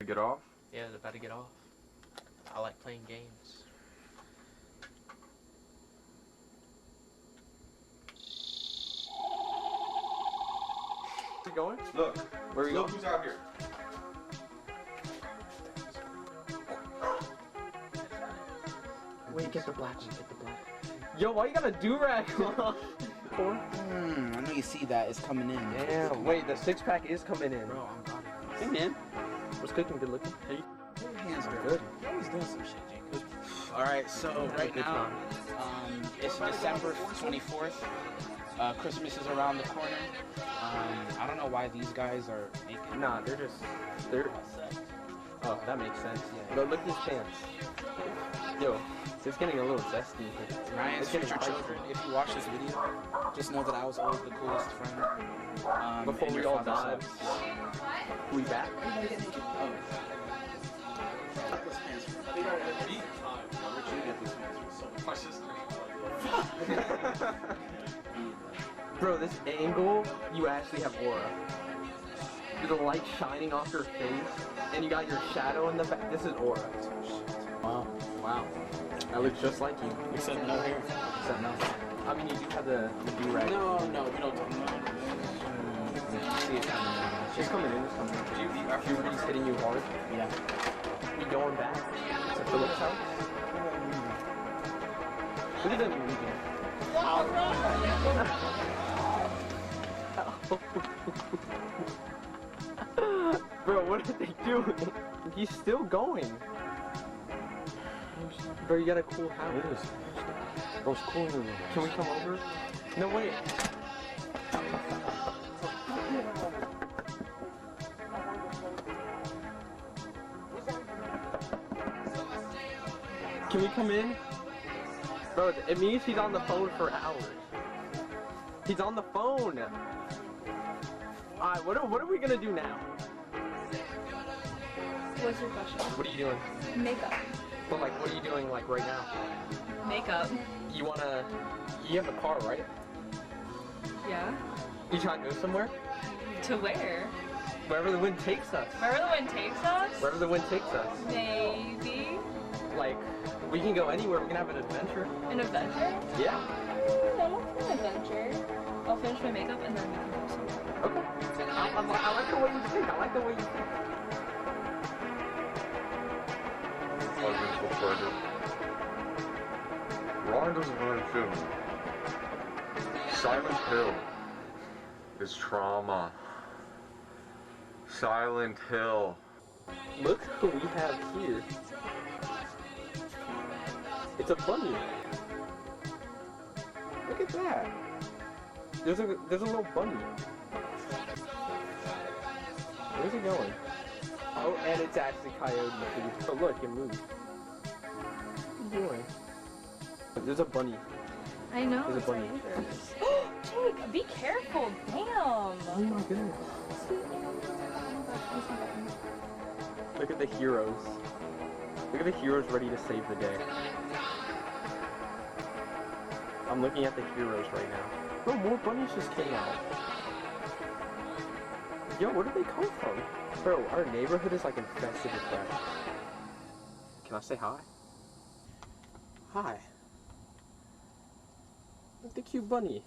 get off? Yeah, it's about to get off. I like playing games. Where you going? Look. Where are you Look going? who's out here. Wait, get the black one, get the black. Yo, why you got a do-rag on? I know you see that. It's coming in. Damn, wait, the six-pack is coming in. Bro, I'm got it. Hey, man. What's cooking? Good looking? Hey. Your hands are Good. You're always doing some shit, Jacob. Alright, so right now, it's December 24th. Christmas is around the corner. I don't know why these guys are making... Nah, they're... Oh, that makes sense. Yeah. But look at his pants. Yo, it's getting a little zesty. Ryan's It's getting future spicy. children, if you watch this video, just know that I was always the coolest friend. Before and we your all father died. sucks. We back? Oh. Bro, this angle, you actually have aura. There's a light shining off your face, and you got your shadow in the back. This is aura. Wow. Wow. That looks just like you. Except no hair. Except no. I mean, you do have the do-rag. No, we don't talk about it. See it coming in. It's coming in, it's coming in. Our puberty's hitting you hard. Yeah. We going back to Philip's house? Look at them moving. Bro, what are they doing? He's still going. Bro, you got a cool house. It is. Bro, it's cool in the room. Can we come over? No, wait. Can we come in? Bro, it means he's on the phone for hours. He's on the phone. Alright, what are we gonna do now? What's your question? What are you doing? Makeup. But like, what are you doing like right now? Makeup. You have a car, right? Yeah. You trying to go somewhere? To where? Wherever the wind takes us. Wherever the wind takes us? Wherever the wind takes us. Maybe. Like, we can go anywhere. We can have an adventure. An adventure? Yeah. I'm up for an adventure. I'll finish my makeup and then we can go somewhere. Okay. I like the way you think. I like the way you think. Ron doesn't really feel me. Silent Hill is trauma. Silent Hill. Look who we have here. It's a bunny. Look at that. There's a little bunny. Where's it going? Oh, and it's actually coyote food. Oh look, it moves. What are you doing? There's a bunny. I know. There's a it's bunny. dangerous. Jake, be careful. Damn. Oh my goodness. Look at the heroes. Look at the heroes ready to save the day. I'm looking at the heroes right now. Bro, more bunnies just came out. Yo, where did they come from? Bro, our neighborhood is like infested with rats. Can I say hi? Hi. Look at the cute bunny.